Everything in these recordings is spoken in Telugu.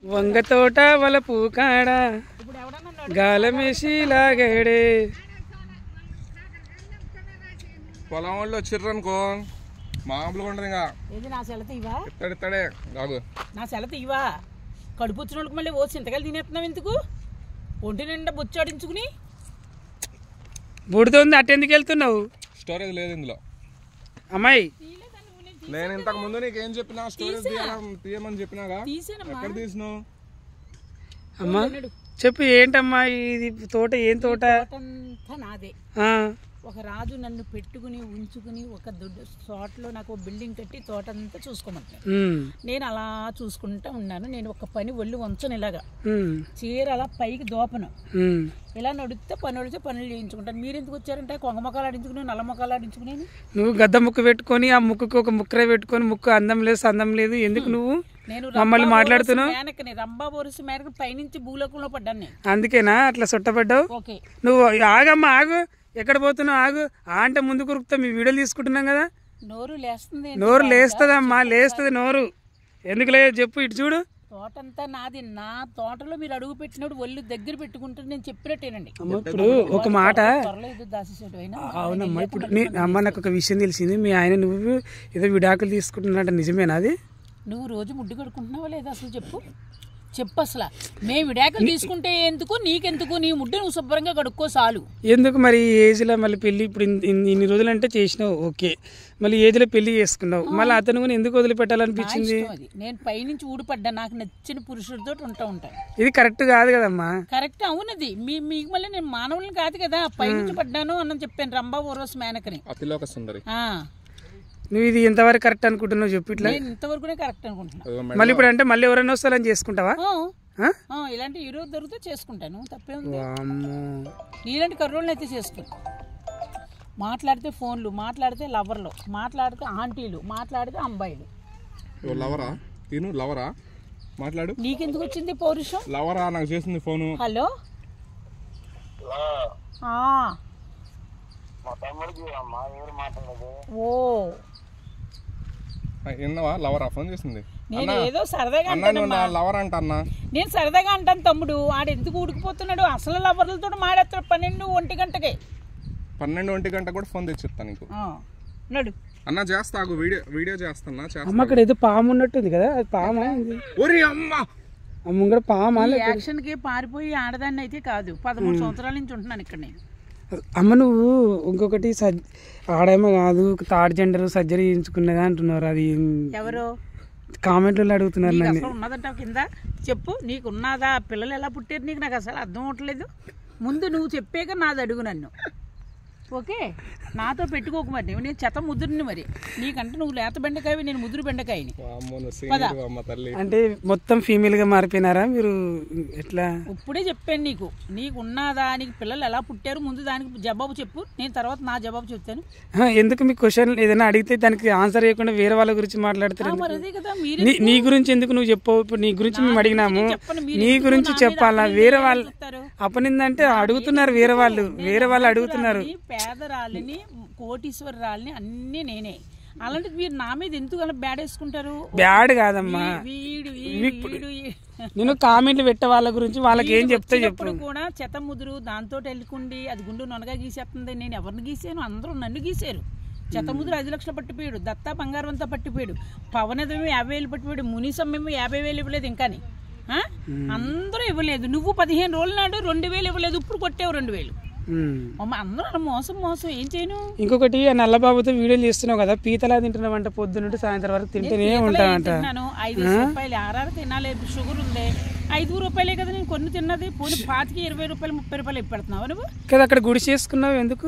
వంగ తోట వల పూకాడ గాలమేసి లాగాడే. పొలం వాళ్ళు వచ్చిర్రనుకో మామూలుగా ఉండదు. ఇంకా ఏది నా సెలత ఇవా ఇస్తాడే కాదు నా సెలత ఇవా కడుపు వచ్చిన వాళ్ళకి మళ్ళీ ఓ చింతకాయలు తినేస్తున్నావు ఎందుకు? ఒంటి నిండా బొచ్చాడించుకుని బుడితోంది అట్టెందుకు వెళ్తున్నావు? స్టోరేజ్ లేదు ఇందులో అమ్మాయి. నేను ఇంతకు ముందు నీకేం చెప్పినా స్టోరేజ్ తీయమని చెప్పినాగా. ఎక్కడ తీసినావు? అమ్మా చెప్పు ఏంటమ్మా ఇది తోట? ఏం తోట? నాదే. ఒక రాజు నన్ను పెట్టుకుని ఉంచుకుని ఒక తోటలో నాకు బిల్డింగ్ కట్టి తోట అంతా చూసుకోమంటాను. నేను అలా చూసుకుంటా ఉన్నాను. నేను ఒక పని ఒళ్ళు వంచను, ఇలాగా చీర అలా పైకి దోపను, ఇలా నడిస్తే పనులు చేయించుకుంటాను. మీరు ఎందుకు వచ్చారంటే కొంగ మొక్కలు ఆడించుకుని నల్ల మొక్కలు ఆడించుకుని నువ్వు గద్ద ముక్కు పెట్టుకొని ఆ ముక్కుకి ఒక ముక్కరే పెట్టుకొని ముక్కు అందం లేదు సందం లేదు ఎందుకు నువ్వు మమ్మల్ని మాట్లాడుతున్నావు? రంభా బోరసి మేరకు పైనుంచి భూలోకంలో పడ్డాను నేను. అందుకేనా అట్లా సుట్టపడ్డావు? నువ్వు ఆగమ్మా, ఆగు. ఎక్కడ పోతున్నావు? ఆగు. అంటే ముందు కురుకుతా. మీ వీడియోలు తీసుకుంటున్నాం కదా. నోరు లేస్తుంది. నోరు లేస్తుందమ్మా, లేస్తుంది నోరు. ఎందుకు లేదు చెప్పు. ఇటు చూడు. తోటంతా నాది. నా తోటలో మీరు అడుగు పెట్టినప్పుడు ఒళ్ళు దగ్గర పెట్టుకుంటారు. నేను చెప్పినట్టేనండి. ఇప్పుడు ఒక మాట. అవునమ్మా. ఇప్పుడు అమ్మ నాకు ఒక విషయం తెలిసింది. మీ ఆయన నువ్వు ఏదో విడాకులు తీసుకుంటున్నట్టు నిజమేనా అది? నువ్వు రోజు ముడ్డు కడుకుంటున్నావా లేదా అసలు చెప్పు అసలు. మేము విడాకులు తీసుకుంటే ఎందుకు, నీకెందుకు? నీ ముడ్డు నువ్వు శుభ్రంగా కడుక్కో చాలు. ఎందుకు మరి ఈ ఏజ్లో మళ్ళీ పెళ్లి? ఇప్పుడు ఇన్ని రోజులు అంటే చేసినావు ఓకే, మళ్ళీ ఏజ్లో పెళ్లి చేసుకున్నావు, మళ్ళీ అతను కూడా ఎందుకు వదిలిపెట్టాలనిపించింది? నేను పైనుంచి ఊడిపడ్డా. నాకు నచ్చిన పురుషుడితో ఉంటాను. ఇది కరెక్ట్ కాదు కదమ్మా. కరెక్ట్ అవునది. మీకు మళ్ళీ నేను మానవులను కాదు కదా, పైనుంచి పడ్డాను అన్నని చెప్పాను. రంభా ఊర్వశి మేనకని. నువ్వు ఇది ఎంతవరకు కరెక్ట్ అనుకుంటున్నావు చెప్పు. ఇట్లా ఇంతవరకు కరెక్ట్ అనుకుంటున్నా. మళ్ళీ ఇప్పుడు అంటే మళ్ళీ ఎవరైనా వస్తారని చేసుకుంటావా? ఇలాంటి ఈరోజు దొరికితే చేసుకుంటాను, తప్పేముంది. నీలాంటి కర్రోళ్ళని అయితే చేసుకుంటాను. మాట్లాడితే ఫోన్లు, మాట్లాడితే లవర్లు, మాట్లాడితే ఆంటీలు, మాట్లాడితే అమ్మాయిలు. మాట్లాడు. నీకెందుకు వచ్చింది పౌరుషం? లవరా నాకు చేసింది ఫోను. హలో. ఓ లవరా ఫోన్ చేసింది? నేను ఏదో సరదాగా లవర్ అంట అన్నా. నేను సరదాగా అంటాను తమ్ముడు. ఆడు ఎందుకు ఉడికిపోతున్నాడు? అసలు లవర్లతో మాట్లాడతాడు 12-1 గంటకే. 12-1 గంట కూడా ఫోన్ తెచ్చి చెప్తా నీకు. నడు అన్న చేస్తా, వీడియో చేస్తున్నా. అక్కడ ఏదో పాము ఉన్నట్టుంది కదా, అది పామా? అమ్మ పామా? యాక్షన్ కి పారిపోయి ఆడదాన్ని అయితే కాదు. 13 సంవత్సరాల నుంచి ఉంటున్నాను ఇక్కడ నేను. అమ్మ నువ్వు ఇంకొకటి ఆడేమో కాదు, థర్డ్ జెండర్ సర్జరీ చేయించుకున్నదా అంటున్నారు. అది ఎవరు కామెంట్లో అడుగుతున్నారు నన్ను. ఉన్నదంట కింద చెప్పు. నీకు ఉన్నదా? పిల్లలు ఎలా పుట్టారు నీకు? నాకు అసలు అర్థం అవట్లేదు. ముందు నువ్వు చెప్పాక నాది అడుగు నన్ను. ఓకే, నాతో పెట్టుకోకు. మరి నేను చెత్త ముద్దుని. మరి నీకంటే నువ్వు లేత బెండకాయ, నేను ముదురు బెండకాయని. అంటే మొత్తం ఫీమేల్ గా మారిపోయినారా మీరు? ఎట్లా? ఇప్పుడే చెప్పాను నీకు. నీకు ఉన్నదా? నీకు పిల్లలు ఎలా పుట్టారు? ముందు దానికి జవాబు చెప్పు, నేను తర్వాత నా జవాబు చెప్తాను. ఎందుకు మీ క్వశ్చన్ ఏదైనా అడిగితే దానికి ఆన్సర్ చేయకుండా వేరే వాళ్ళ గురించి మాట్లాడతారు? నీ గురించి ఎందుకు నువ్వు చెప్పవు? ఇప్పుడు నీ గురించి మేము అడిగినాము, నీ గురించి చెప్పాలా? వేరే వాళ్ళు అపనిందంటే అడుగుతున్నారు, వేరే వాళ్ళు అడుగుతున్నారు. పేదరాళ్ళని, కోటీశ్వరరాళ్ళని అన్ని నేనే. అలాంటిది మీరు నా మీద ఎందుకు అలా బ్యాడ్ వేసుకుంటారు? బ్యాడ్ కాదమ్మా. నేను కామెంట్లు పెట్టే వాళ్ళ గురించి వాళ్ళకి ఏం చెప్తే చెప్పు. కూడా చెత్త ముదురు దాంతో వెళ్ళుకుండి అది గుండు నొనగా గీసేస్తుంది. నేను ఎవరిని గీసాను? అందరూ నన్ను గీసారు. చెత్త ముదురు 5 లక్షలు పట్టిపోయాడు. దత్తా బంగారవంతా పట్టిపోయాడు. పవనదేమో 50,000 పట్టిపోయాడు. మునిసమ్మేమో 50,000 ఇవ్వలేదు. ఇంకాని అందరూ ఇవ్వలేదు. నువ్వు 15 రోజుల నాడు 2,000 ఇవ్వలేదు. ఇప్పుడు కొట్టావు 2,000. అందరూ మోసం ఏం చేయను. ఇంకొకటి నల్లబాబుతో వీడియోలు చేస్తున్నావు కదా, పీతలా తింటున్నావంట. పొద్దున్నట్టు సాయంత్రం వరకు తింటేనే ఉంటావంట. 5 రూపాయలు ఆరారు తినాలి. షుగర్ ఉంది. 5 రూపాయలే కదా నేను కొన్ని తిన్నది. పోనీ 25, 20 రూపాయలు, 30 రూపాయలు పెడుతున్నావు నువ్వు కదా. అక్కడ గుడి చేసుకున్నావు ఎందుకు?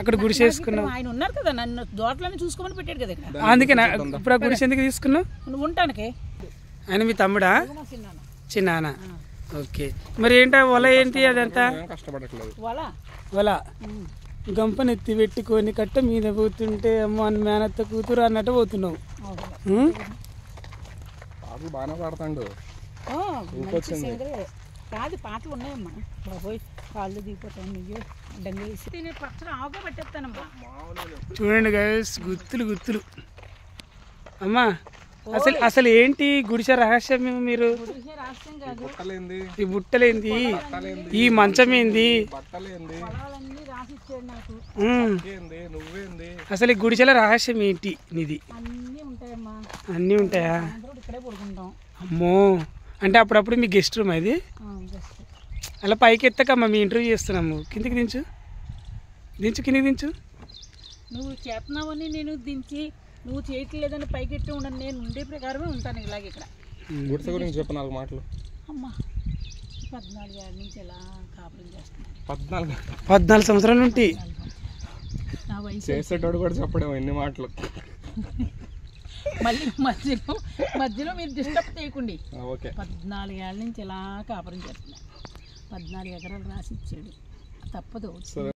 అక్కడ గుడి చేసుకున్నావు. ఆయన ఉన్నారు కదా, నన్ను దోటలని చూసుకోమని పెట్టాడు కదా. అందుకే ఇప్పుడు ఆ గుడిసి ఎందుకు తీసుకున్నావు? నువ్వు ఉంటానికి. ఆయన మీ తమ్ముడా? చిన్నానా? ఓకే. మరి ఏంటా వల ఏంటి? అదంతా వల గంపనెత్తి పెట్టుకొని కట్ట మీద పోతుంటే అమ్మ మేనత్త కూతురు అన్నట్టు పోతున్నావు. కాదు పాటలు ఉన్నాయమ్మా. బాబోయ్ కాళ్ళు దిగిపోతాయి. నేను పచ్చడి ఆవుగా పెట్టేస్తానమ్మా. చూడండి గైస్, గుత్తులు. అమ్మా అసలు ఏంటి గుడిసె రహస్యం మీరు? గుడిసె రహస్యం కాదు, బట్టలేంది, ఈ బుట్టలేంది, ఈ మంచం ఏంది, బట్టలేంది, పొలాలన్నీ రాసిచ్చాడు నాకు. ఏంది, నువ్వేంది, అసలు ఈ గుడిసెల రహస్యం ఏంటి నీది? అన్నీ ఉంటాయమ్మా, అన్నీ ఉంటాయా? అందరూ ఇక్కడే పడుకుంటాం. అమ్మో, అంటే అప్పుడప్పుడు మీ గెస్ట్ రూమ్ అది? జస్ట్ అలా పైకి ఎత్తకమ్మా, మీ ఇంటర్వ్యూ చేస్తున్నాము. కిందికి దించు, కిందికి దించు. నువ్వు చేస్తున్నావని నేను దించి నువ్వు చేయట్లేదని పైకెట్టి ఉండను, నేను ఉండే ప్రకారమే ఉంటాను ఇలాగ ఇక్కడ. గుడిసె గురించి చెప్పు 4 మాటలు. అమ్మా 14 ఏళ్ళ నుంచి ఎలా కాపురం చేస్తున్నాను. 14 సంవత్సరాల నుండి నా వయసు చేసేటోడు కూడా చెప్పడేమో ఎన్ని మాటలు. మళ్ళీ మధ్యలో మీరు డిస్టర్బ్ చేయకండి. ఓకే. 14 ఏళ్ళ నుంచి ఎలా కాపురం చేస్తున్నాను. 14 ఎకరాలు రాసి ఇచ్చాడు, తప్పదు.